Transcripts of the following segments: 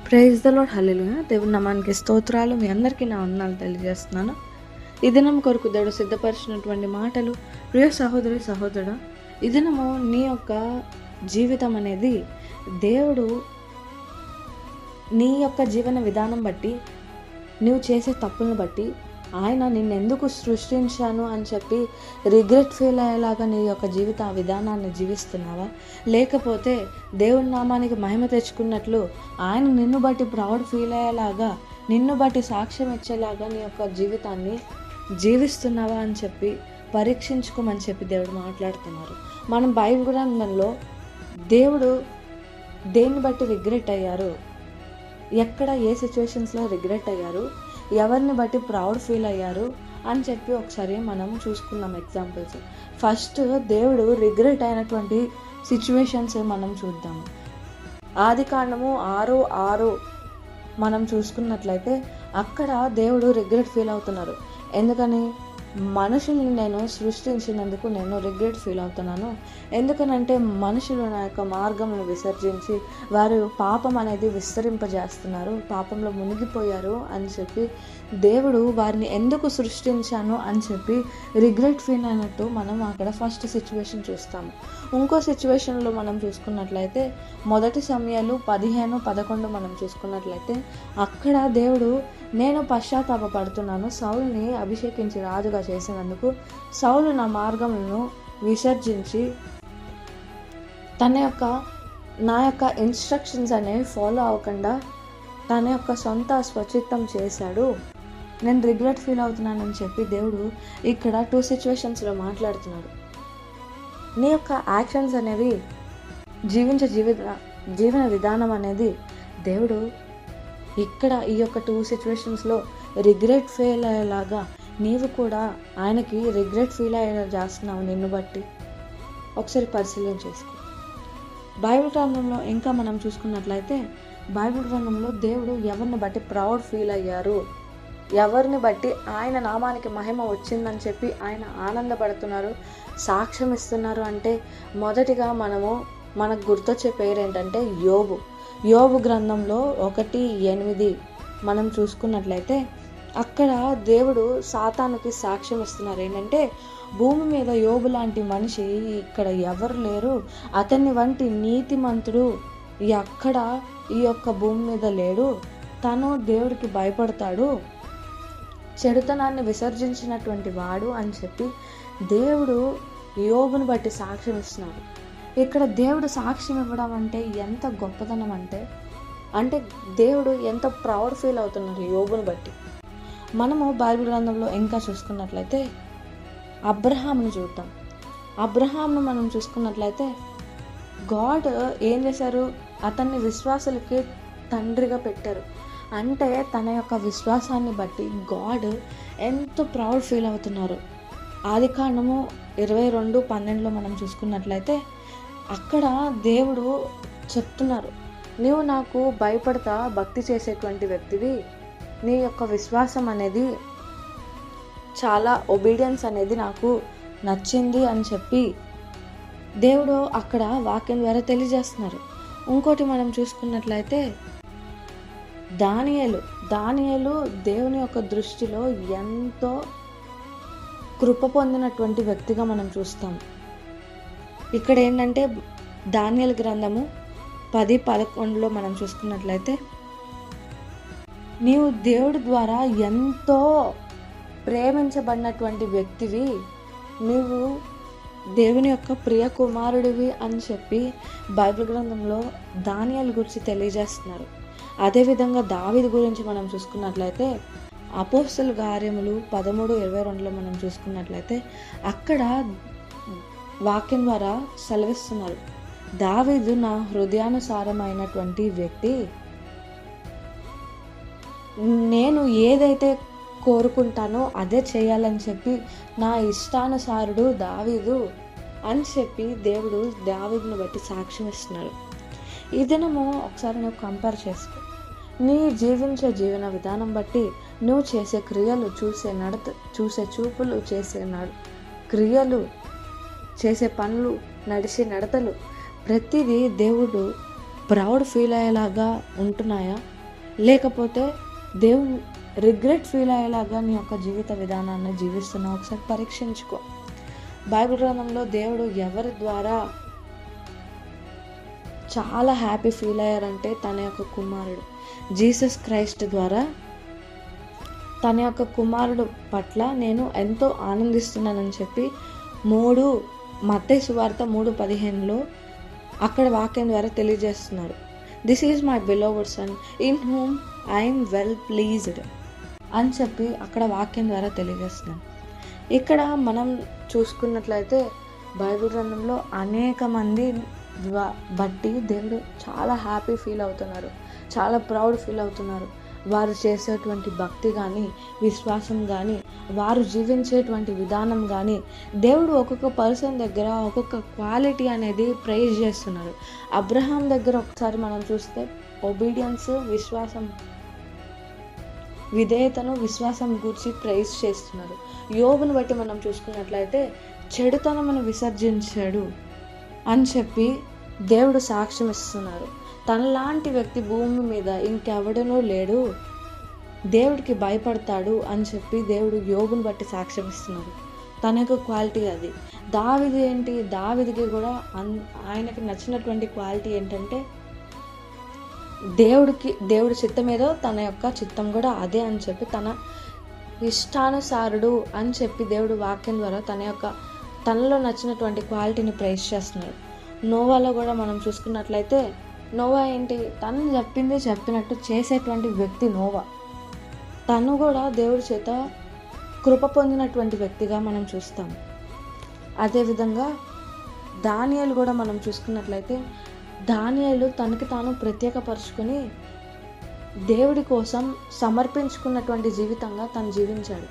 Praise the lord, హల్లెలూయా. దేవుని నామానికి స్తోత్రాలు. మీ అందరికీ నా వందనాలు తెలియజేస్తున్నాను. ఈ దినం కొరకు దేవుడు సిద్ధపరిచినటువంటి మాటలు, ప్రియ సహోదరి సహోదరుడా, ఈ దినము నీ యొక్క జీవితం అనేది దేవుడు నీ యొక్క జీవన విధానం బట్టి, నువ్వు చేసే తప్పులను బట్టి ఆయన నిన్నెందుకు సృష్టించాను అని చెప్పి రిగ్రెట్ ఫీల్ అయ్యేలాగా నీ యొక్క జీవిత విధానాన్ని జీవిస్తున్నావా? లేకపోతే దేవుని నామానికి మహిమ తెచ్చుకున్నట్లు ఆయన నిన్ను బట్టి ప్రౌడ్ ఫీల్ అయ్యేలాగా, నిన్ను బట్టి సాక్ష్యం ఇచ్చేలాగా నీ యొక్క జీవితాన్ని జీవిస్తున్నావా అని చెప్పి పరీక్షించుకోమని చెప్పి దేవుడు మాట్లాడుతున్నారు. మనం బైబిల్ గ్రంథంలో దేవుడు దేన్ని బట్టి రిగ్రెట్ అయ్యారు, ఎక్కడ ఏ సిచ్యువేషన్స్లో రిగ్రెట్ అయ్యారు, ఎవరిని బట్టి ప్రౌడ్ ఫీల్ అయ్యారు అని చెప్పి ఒకసారి మనం చూసుకున్నాం ఎగ్జాంపుల్స్. ఫస్ట్ దేవుడు రిగ్రెట్ అయినటువంటి సిచ్యువేషన్స్ మనం చూద్దాము. ఆదికాండము 6:6 మనం చూసుకున్నట్లయితే అక్కడ దేవుడు రిగ్రెట్ ఫీల్ అవుతున్నారు. ఎందుకని? మనుషుల్ని నేను సృష్టించినందుకు నేను రిగ్రెట్ ఫీల్ అవుతున్నాను. ఎందుకనంటే మనుషులు నా యొక్క మార్గమును విసర్జించి వారు పాపం అనేది విస్తరింపజేస్తున్నారు, పాపంలో మునిగిపోయారు అని చెప్పి దేవుడు వారిని ఎందుకు సృష్టించాను అని చెప్పి రిగ్రెట్ ఫీల్ అయినట్టు మనం అక్కడ ఫస్ట్ సిచ్యువేషన్ చూస్తాము. ఇంకో సిచ్యువేషన్లో మనం చూసుకున్నట్లయితే మొదటి సమయాలు 15-11 మనం చూసుకున్నట్లయితే అక్కడ దేవుడు నేను పశ్చాత్తాపడుతున్నాను, సౌలుని అభిషేకించి రాజుగా చేసినందుకు సౌలు నా మార్గములను విసర్జించి నా యొక్క ఇన్స్ట్రక్షన్స్ అనేవి ఫాలో అవ్వకుండా తన యొక్క సొంత స్వచిత్తం చేశాడు, నేను రిగ్రెట్ ఫీల్ అవుతున్నానని చెప్పి దేవుడు ఇక్కడ 2 సిచ్యువేషన్స్లో మాట్లాడుతున్నాడు. నీ యొక్క యాక్షన్స్ అనేవి జీవన విధానం అనేది దేవుడు ఇక్కడ ఈ యొక్క 2 సిచ్యువేషన్స్లో రిగ్రెట్ ఫీల్ అయ్యేలాగా నీవు కూడా ఆయనకి రిగ్రెట్ ఫీల్ అయ్యేలా చేస్తున్నావు. నిన్ను బట్టి ఒకసారి పరిశీలన చేసుకో. బైబిల్ గ్రంథంలో ఇంకా మనం చూసుకున్నట్లయితే బైబిల్ గ్రంథంలో దేవుడు ఎవరిని బట్టి ప్రౌడ్ ఫీల్ అయ్యారు, ఎవరిని బట్టి ఆయన నామానికి మహిమ వచ్చిందని చెప్పి ఆయన ఆనందపడుతున్నారు, సాక్ష్యం ఇస్తున్నారు అంటే మొదటిగా మనకు గుర్తొచ్చే పేరు ఏంటంటే యోబు గ్రంథంలో 1:8 మనం చూసుకున్నట్లయితే అక్కడ దేవుడు సాతానుకి సాక్ష్యం ఇస్తున్నారు. ఏంటంటే భూమి మీద యోబు లాంటి మనిషి ఇక్కడ ఎవరు లేరు, అతన్ని వంటి నీతిమంతుడు ఎక్కడ ఈ యొక్క భూమి మీద లేడు, తను దేవుడికి భయపడతాడు, చెడుతనాన్ని విసర్జించినటువంటి వాడు అని చెప్పి దేవుడు యోబుని బట్టి సాక్ష్యం ఇస్తున్నాడు. ఇక్కడ దేవుడు సాక్ష్యం ఇవ్వడం అంటే ఎంత గొప్పతనం అంటే దేవుడు ఎంత ప్రౌడ్ ఫీల్ అవుతున్నారు యోబుని బట్టి. మనము బైబిల్ గ్రంథంలో ఇంకా చూసుకున్నట్లయితే అబ్రహాంను చూద్దాం. అబ్రహాంను మనం చూసుకున్నట్లయితే గాడ్ ఏం చేశారు, అతన్ని విశ్వాసులకి తండ్రిగా పెట్టారు. అంటే తన యొక్క విశ్వాసాన్ని బట్టి గాడ్ ఎంతో ప్రౌడ్ ఫీల్ అవుతున్నారు. ఆదికాండము 22:12 మనం చూసుకున్నట్లయితే అక్కడ దేవుడు చెప్తున్నారు, నీవు నాకు భయపడతా భక్తి చేసేటువంటి వ్యక్తివి, నీ యొక్క విశ్వాసం అనేది చాలా ఒబీడియన్స్ అనేది నాకు నచ్చింది అని చెప్పి దేవుడు అక్కడ వాక్యం ద్వారా తెలియజేస్తున్నారు. ఇంకోటి మనం చూసుకున్నట్లయితే దానియేలు దేవుని యొక్క దృష్టిలో ఎంతో కృప పొందినటువంటి వ్యక్తిగా మనం చూస్తాం. ఇక్కడ ఏంటంటే దానియేలు గ్రంథము 10:11 మనం చూసుకున్నట్లయితే నీవు దేవుడి ద్వారా ఎంతో ప్రేమించబడినటువంటి వ్యక్తివి, నీవు దేవుని యొక్క ప్రియ కుమారుడివి అని చెప్పి బైబిల్ గ్రంథంలో దానియేలు గురించి తెలియజేస్తున్నారు. అదేవిధంగా దావీదు గురించి మనం చూసుకున్నట్లయితే అపోస్తలుల కార్యములు 13:22 మనం చూసుకున్నట్లయితే అక్కడ వాక్యం ద్వారా సెలవిస్తున్నారు, దావీదు నా హృదయానుసారమైనటువంటి వ్యక్తి, నేను ఏదైతే కోరుకుంటానో అదే చేయాలని చెప్పి నా ఇష్టానుసారుడు దావీదు అని చెప్పి దేవుడు దావీదుని బట్టి సాక్ష్యం ఇస్తున్నారు. ఈ దినము ఒకసారి నువ్వు కంపేర్ చేసుకో. నీ జీవించే జీవన విధానం బట్టి నువ్వు చేసే క్రియలు, చూసే చూపులు, చేసే క్రియలు, చేసే పనులు, నడిచే నడతలు ప్రతిదీ దేవుడు ప్రౌడ్ ఫీల్ అయ్యేలాగా ఉంటున్నాయా? లేకపోతే దేవుడు రిగ్రెట్ ఫీల్ అయ్యేలాగా నీ యొక్క జీవిత విధానాన్ని జీవిస్తున్నావు? ఒకసారి పరీక్షించుకో. బైబిల్ గ్రంథంలో దేవుడు ఎవరి ద్వారా చాలా హ్యాపీ ఫీల్ అయ్యారంటే తన యొక్క కుమారుడు జీసస్ క్రైస్ట్ ద్వారా తన యొక్క కుమారుడు పట్ల నేను ఎంతో ఆనందిస్తున్నానని చెప్పి మత్తయి సువార్త 3:15 అక్కడ వాక్యం ద్వారా తెలియజేస్తున్నాడు. This is my beloved son in whom I'm well pleased అని చెప్పి అక్కడ వాక్యం ద్వారా తెలియజేస్తున్నాడు. ఇక్కడ మనం చూసుకున్నట్లయితే బైబిల్ గ్రంథంలో అనేక మంది బట్టి దేవుడు చాలా హ్యాపీ ఫీల్ అవుతున్నారు, చాలా ప్రౌడ్ ఫీల్ అవుతున్నారు. వారు చేసేటువంటి భక్తి కానీ, విశ్వాసం కానీ, వారు జీవించేటువంటి విధానం కానీ దేవుడు ఒక్కొక్క పర్సన్ దగ్గర ఒక్కొక్క క్వాలిటీ అనేది ప్రైజ్ చేస్తున్నారు. అబ్రహాం దగ్గర ఒకసారి మనం చూస్తే ఒబీడియన్స్, విధేయతను, విశ్వాసం గురించి ప్రైజ్ చేస్తున్నారు. యోబుని బట్టి మనం చూసుకున్నట్లయితే చెడుతనమును విసర్జించాడు అని చెప్పి దేవుడు సాక్ష్యం ఇస్తున్నారు. తనలాంటి వ్యక్తి భూమి మీద ఇంకెవడనూ లేడు, దేవుడికి భయపడతాడు అని చెప్పి దేవుడు యోబుని బట్టి సాక్ష్యం ఇస్తున్నారు. తన యొక్క క్వాలిటీ అది. దావీదుకి కూడా ఆయనకి నచ్చినటువంటి క్వాలిటీ ఏంటంటే దేవుడి చిత్తం ఏదో తన యొక్క చిత్తం కూడా అదే అని చెప్పి తన ఇష్టానుసారుడు అని చెప్పి దేవుడు వాక్యం ద్వారా తనలో నచ్చినటువంటి క్వాలిటీని ప్రైజ్ చేస్తున్నారు. నోవాలో కూడా మనం చూసుకున్నట్లయితే నోవా తను చెప్పినట్టు చేసేటువంటి వ్యక్తి నోవా. తను కూడా దేవుడి చేత కృప పొందినటువంటి వ్యక్తిగా మనం చూస్తాం. అదేవిధంగా దానియేలు కూడా మనం చూసుకున్నట్లయితే దానియేలు తనకి తాను ప్రత్యేకపరుచుకొని దేవుడి కోసం సమర్పించుకున్నటువంటి జీవితంగా తను జీవించాడు.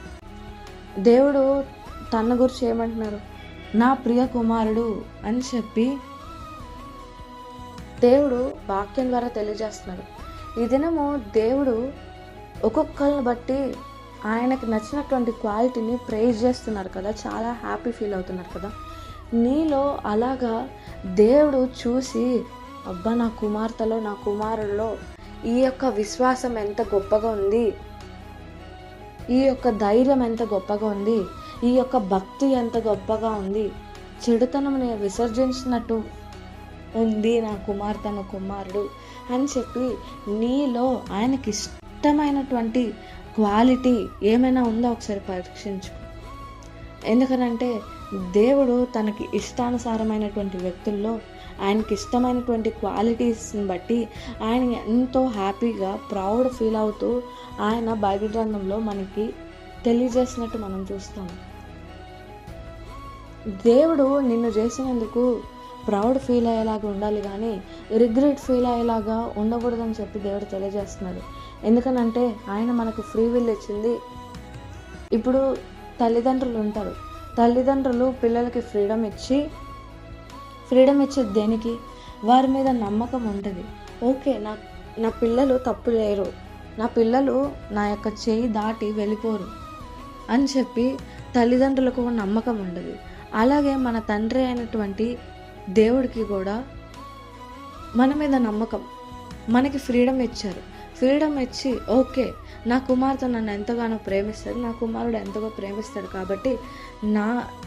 దేవుడు తన గురించి ఏమంటున్నారు? నా ప్రియ కుమారుడు అని చెప్పి దేవుడు వాక్యం ద్వారా తెలియజేస్తున్నాడు. ఈ దినము దేవుడు ఒక్కొక్కరిని బట్టి ఆయనకు నచ్చినటువంటి క్వాలిటీని ప్రైజ్ చేస్తున్నారు కదా, చాలా హ్యాపీ ఫీల్ అవుతున్నారు కదా. నీలో అలాగా దేవుడు చూసి అబ్బా నా కుమార్తెలో, నా కుమారుల్లో ఈ యొక్క విశ్వాసం ఎంత గొప్పగా ఉంది, ఈ యొక్క ధైర్యం ఎంత గొప్పగా ఉంది, ఈ యొక్క భక్తి ఎంత గొప్పగా ఉంది, చెడుతనముని విసర్జించినట్టు ఉంది నా కుమార్తె, నా కుమారుడు అని చెప్పి నీలో ఆయనకి ఇష్టమైనటువంటి క్వాలిటీ ఏమైనా ఉందో ఒకసారి పరీక్షించుకో. ఎందుకనంటే దేవుడు తనకి ఇష్టానుసారమైనటువంటి వ్యక్తుల్లో ఆయనకి ఇష్టమైనటువంటి క్వాలిటీస్ని బట్టి ఆయన ఎంతో హ్యాపీగా ప్రౌడ్ ఫీల్ అవుతూ ఆయన బైబిల్ గ్రంథంలో మనకి తెలియజేసినట్టు మనం చూస్తాము. దేవుడు నిన్ను చేసినందుకు ప్రౌడ్ ఫీల్ అయ్యేలాగా ఉండాలి కానీ రిగ్రెట్ ఫీల్ అయ్యేలాగా ఉండకూడదని చెప్పి దేవుడు తెలియజేస్తున్నాడు. ఎందుకనంటే ఆయన మనకు ఫ్రీ విల్ ఇచ్చింది. ఇప్పుడు తల్లిదండ్రులు ఉంటారు, తల్లిదండ్రులు పిల్లలకి ఫ్రీడమ్ ఇచ్చేది దేనికి? వారి మీద నమ్మకం ఉంటుంది. ఓకే, నా పిల్లలు తప్పు లేరు, నా పిల్లలు నా యొక్క చేయి దాటి వెళ్ళిపోరు అని చెప్పి తల్లిదండ్రులకు నమ్మకం ఉండదు. అలాగే మన తండ్రి అయినటువంటి దేవుడికి కూడా మన మీద నమ్మకం, మనకి ఫ్రీడమ్ ఇచ్చారు. ఫ్రీడమ్ ఇచ్చి ఓకే నా కుమార్తె నన్ను ఎంతగానో ప్రేమిస్తాడు, నా కుమారుడు ఎంతగా ప్రేమిస్తాడు కాబట్టి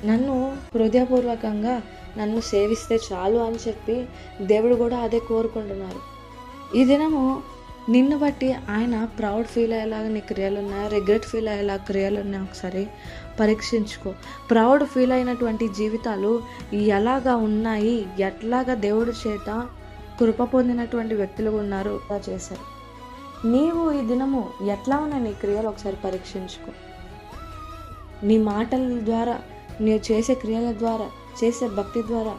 నన్ను హృదయపూర్వకంగా నన్ను సేవిస్తే చాలు అని చెప్పి దేవుడు కూడా అదే కోరుకుంటున్నారు. ఈ దినము నిన్ను బట్టి ఆయన ప్రౌడ్ ఫీల్ అయ్యేలాగా నీ క్రియలు ఉన్నాయా, రిగ్రెట్ ఫీల్ అయ్యేలా క్రియలు ఉన్నాయా ఒకసారి పరీక్షించుకో. ప్రౌడ్ ఫీల్ అయినటువంటి జీవితాలు ఎలాగా ఉన్నాయి, ఎట్లాగా దేవుడి చేత కృప పొందినటువంటి వ్యక్తులు ఉన్నారు చేశారు. నీవు ఈ దినము ఎట్లా ఉన్నాయి నీ క్రియలు ఒకసారి పరీక్షించుకో. నీ మాటల ద్వారా, నీవు చేసే క్రియల ద్వారా, చేసే భక్తి ద్వారా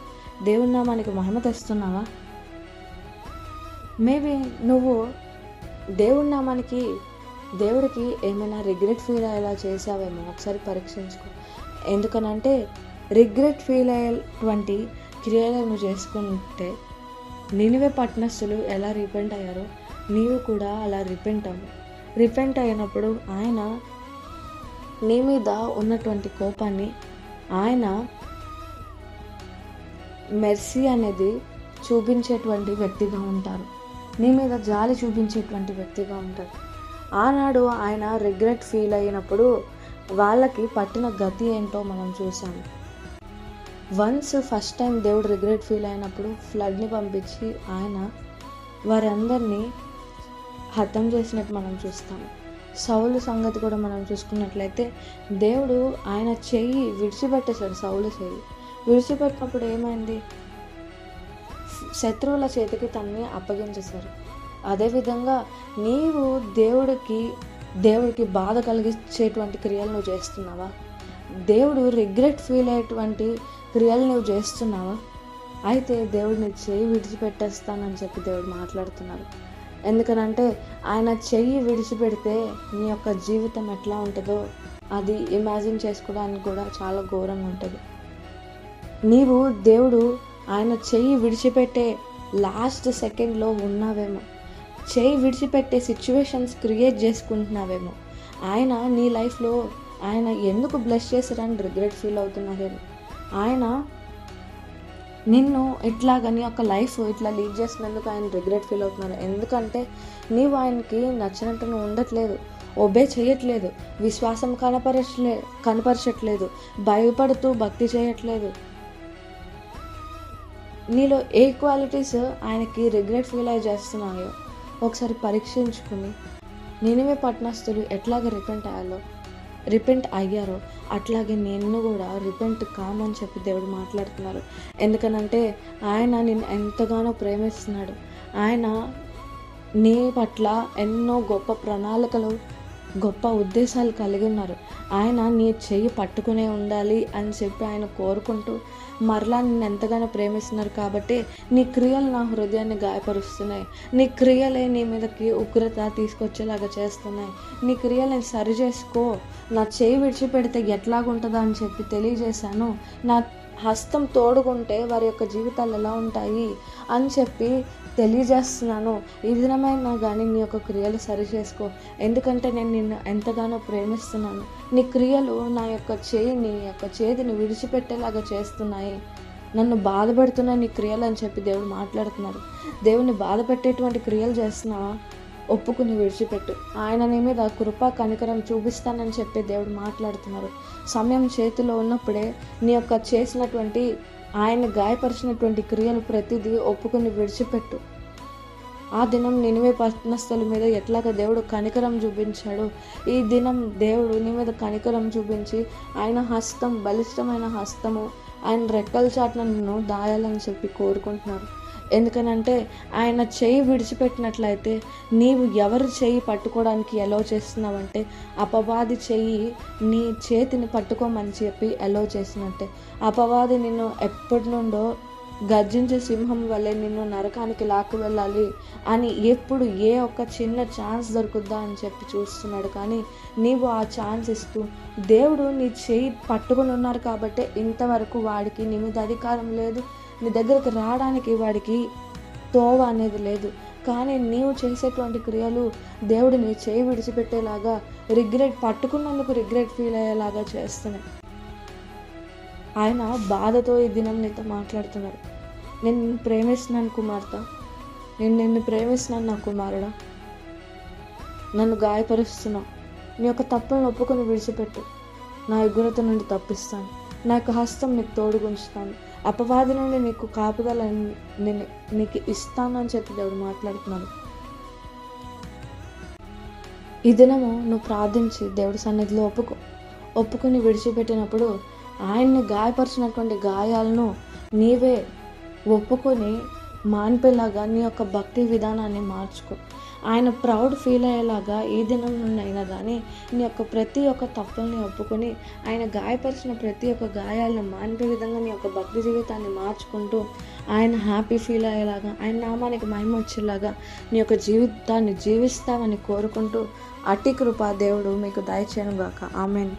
దేవుని నామానికి మహిమ తెస్తున్నావా? మేబీ నువ్వు దేవుడికి ఏమైనా రిగ్రెట్ ఫీల్ అయ్యేలా చేసావేమో ఒకసారి పరీక్షించుకో. ఎందుకనంటే రిగ్రెట్ ఫీల్ అయ్యేటువంటి క్రియలను చేసుకుంటే నినివే పట్టణస్థులు ఎలా రిపెంట్ అయ్యారో నీవు కూడా అలా రిపెంట్ అయినప్పుడు ఆయన నీ మీద ఉన్నటువంటి కోపాన్ని ఆయన మెర్సీ అనేది చూపించేటువంటి వ్యక్తిగా ఉంటారు. నీ మీద జాలి చూపించేటువంటి వ్యక్తిగా ఉంటాడు. ఆనాడు ఆయన రిగ్రెట్ ఫీల్ అయినప్పుడు వాళ్ళకి పట్టిన గతి ఏంటో మనం చూసాము. ఫస్ట్ టైం దేవుడు రిగ్రెట్ ఫీల్ అయినప్పుడు ఫ్లడ్ని పంపించి ఆయన వారందరినీ హతం చేసినట్టు మనం చూస్తాము. సౌలు సంగతి కూడా మనం చూసుకున్నట్లయితే దేవుడు ఆయన చెయ్యి విడిచిపెట్టేశాడు. సౌలు చెయ్యి విడిచిపెట్టినప్పుడు ఏమైంది? శత్రువుల చేతికి తనని అప్పగించేశారు. అదేవిధంగా నీవు దేవుడికి బాధ కలిగించేటువంటి క్రియలు నువ్వు చేస్తున్నావా? దేవుడు రిగ్రెట్ ఫీల్ అయ్యేటువంటి క్రియలు నువ్వు చేస్తున్నావా? అయితే దేవుడిని చెయ్యి విడిచిపెట్టేస్తానని చెప్పి దేవుడు మాట్లాడుతున్నారు. ఎందుకనంటే ఆయన చెయ్యి విడిచిపెడితే నీ యొక్క జీవితం ఎట్లా ఉంటుందో అది ఇమాజిన్ చేసుకోవడానికి కూడా చాలా ఘోరంగా ఉంటుంది. నీవు దేవుడు ఆయన చెయ్యి విడిచిపెట్టే లాస్ట్ సెకండ్లో ఉన్నావేమో, చెయ్యి విడిచిపెట్టే సిచ్యువేషన్స్ క్రియేట్ చేసుకుంటున్నావేమో. ఆయన నీ లైఫ్లో ఆయన ఎందుకు బ్లెస్ చేశారని రిగ్రెట్ ఫీల్ అవుతున్నారేమో. ఆయన నిన్ను ఇట్లాగా నీ యొక్క లైఫ్ ఇట్లా లీడ్ చేసినందుకు ఆయన రిగ్రెట్ ఫీల్ అవుతున్నారు. ఎందుకంటే నీవు ఆయనకి నచ్చినట్టు నువ్వు ఉండట్లేదు, ఒబే చేయట్లేదు, విశ్వాసం కనపరచట్లేదు, భయపడుతూ భక్తి చేయట్లేదు. నీలో ఏ క్వాలిటీస్ ఆయనకి రిగ్రెట్ ఫీల్ అయ్యి చేస్తున్నాయో ఒకసారి పరీక్షించుకుని నినివే పట్టణస్థులు ఎట్లాగ రిపెంట్ అయ్యారో అట్లాగే నిన్ను కూడా రిపెంట్ కామని చెప్పి దేవుడు మాట్లాడుతున్నారు. ఎందుకనంటే ఆయన నిన్ను ఎంతగానో ప్రేమిస్తున్నాడు. ఆయన నీ పట్ల ఎన్నో గొప్ప ప్రణాళికలు, గొప్ప ఉద్దేశాలు కలిగి ఉన్నారు. ఆయన నీ చెయ్యి పట్టుకునే ఉండాలి అని చెప్పి ఆయన కోరుకుంటూ మరలా నిన్ను ఎంతగానో ప్రేమిస్తున్నారు. కాబట్టి నీ క్రియలు నా హృదయాన్ని గాయపరుస్తున్నాయి, నీ క్రియలే నీ మీదకి ఉగ్రత తీసుకొచ్చేలాగా చేస్తున్నాయి, నీ క్రియలను సరి చేసుకో, నా చెయ్యి విడిచిపెడితే ఎట్లాగుంటుందా అని చెప్పి తెలియజేశాను, నా హస్తం తోడుకుంటే వారి యొక్క జీవితాలు ఎలా ఉంటాయి అని చెప్పి తెలియజేస్తున్నాను. ఈ దినమైనా కానీ నీ యొక్క క్రియలు సరి చేసుకో, ఎందుకంటే నేను నిన్ను ఎంతగానో ప్రేమిస్తున్నాను. నీ క్రియలు నా యొక్క చేతిని విడిచిపెట్టేలాగా చేస్తున్నాయి, నన్ను బాధపెడుతున్నాయి నీ క్రియలు అని చెప్పి దేవుడు మాట్లాడుతున్నారు. దేవుని బాధ పెట్టేటువంటి క్రియలు చేస్తున్నావా? ఒప్పుకుని విడిచిపెట్టు. ఆయన నీ మీద కృపా కనికరం చూపిస్తానని చెప్పి దేవుడు మాట్లాడుతున్నారు. సమయం చేతిలో ఉన్నప్పుడే నీ యొక్క చేసినటువంటి ఆయన గాయపరిచినటువంటి క్రియలు ప్రతిదీ ఒప్పుకుని విడిచిపెట్టు. ఆ దినం నినివే పట్టణస్థుల మీద ఎట్లాగా దేవుడు కనికరం చూపించాడు, ఈ దినం దేవుడు నీ మీద కనికరం చూపించి ఆయన హస్తం, బలిష్టమైన హస్తము, ఆయన రెక్కల చాటున నిన్ను దాయాలని చెప్పి కోరుకుంటున్నారు. ఎందుకనంటే ఆయన చెయ్యి విడిచిపెట్టినట్లయితే నీవు ఎవరి చెయ్యి పట్టుకోవడానికి ఎలో చేస్తున్నావంటే అపవాది చెయ్యి నీ చేతిని పట్టుకోమని చెప్పి ఎలో చేసినట్టే. అపవాది నిన్ను ఎప్పటి నుండో గర్జించే సింహం వల్లే నిన్ను నరకానికి లాక్కు వెళ్ళాలి అని ఎప్పుడు ఏ ఒక్క చిన్న ఛాన్స్ దొరుకుద్దా అని చెప్పి చూస్తున్నాడు. కానీ నీవు ఆ ఛాన్స్ ఇస్తూ దేవుడు నీ చెయ్యి పట్టుకుని ఉన్నారు కాబట్టి ఇంతవరకు వాడికి నీ మీద అధికారం లేదు, నీ దగ్గరికి రావడానికి వాడికి తోవ అనేది లేదు. కానీ నీవు చేసేటువంటి క్రియలు దేవుడు నీ చేయి విడిచిపెట్టేలాగా పట్టుకున్నందుకు రిగ్రెట్ ఫీల్ అయ్యేలాగా చేస్తున్నాయి. ఆయన బాధతో ఈ దినం నీతో మాట్లాడుతున్నాడు. నేను నిన్ను ప్రేమిస్తున్నాను కుమార్తె, నేను నిన్ను ప్రేమిస్తున్నాను నా కుమారుడా, నన్ను గాయపరుస్తున్నావు, నీ యొక్క తప్పులను ఒప్పుకొని విడిచిపెట్టు, నా ఉగ్రత నుండి తప్పిస్తాను, నా యొక్క హస్తం నీకు తోడుగుంచుతాను, అపవాది నుండి నీకు కాపుదల నీకు ఇస్తాను అని చెప్పి దేవుడు మాట్లాడుతున్నాడు. ఈ దినము నువ్వు ప్రార్థించి దేవుడి సన్నిధిలో ఒప్పుకుని విడిచిపెట్టినప్పుడు ఆయన్ని గాయపరిచినటువంటి గాయాలను నీవే ఒప్పుకొని మాన్పేలాగా నీ యొక్క భక్తి విధానాన్ని మార్చుకో. ఆయన ప్రౌడ్ ఫీల్ అయ్యేలాగా ఈ దినం నుండి అయినా కానీ నీ యొక్క ప్రతి ఒక్క తప్పుల్ని ఒప్పుకొని ఆయన గాయపరిచిన ప్రతి ఒక్క గాయాలను మాన్పే విధంగా నీ యొక్క భక్తి జీవితాన్ని మార్చుకుంటూ ఆయన హ్యాపీ ఫీల్ అయ్యేలాగా, ఆయన నామానికి మహిమ వచ్చేలాగా నీ యొక్క జీవితాన్ని జీవిస్తామని కోరుకుంటూ అట్టి కృప దేవుడు మీకు దయచేయను గాక. ఆమెన్.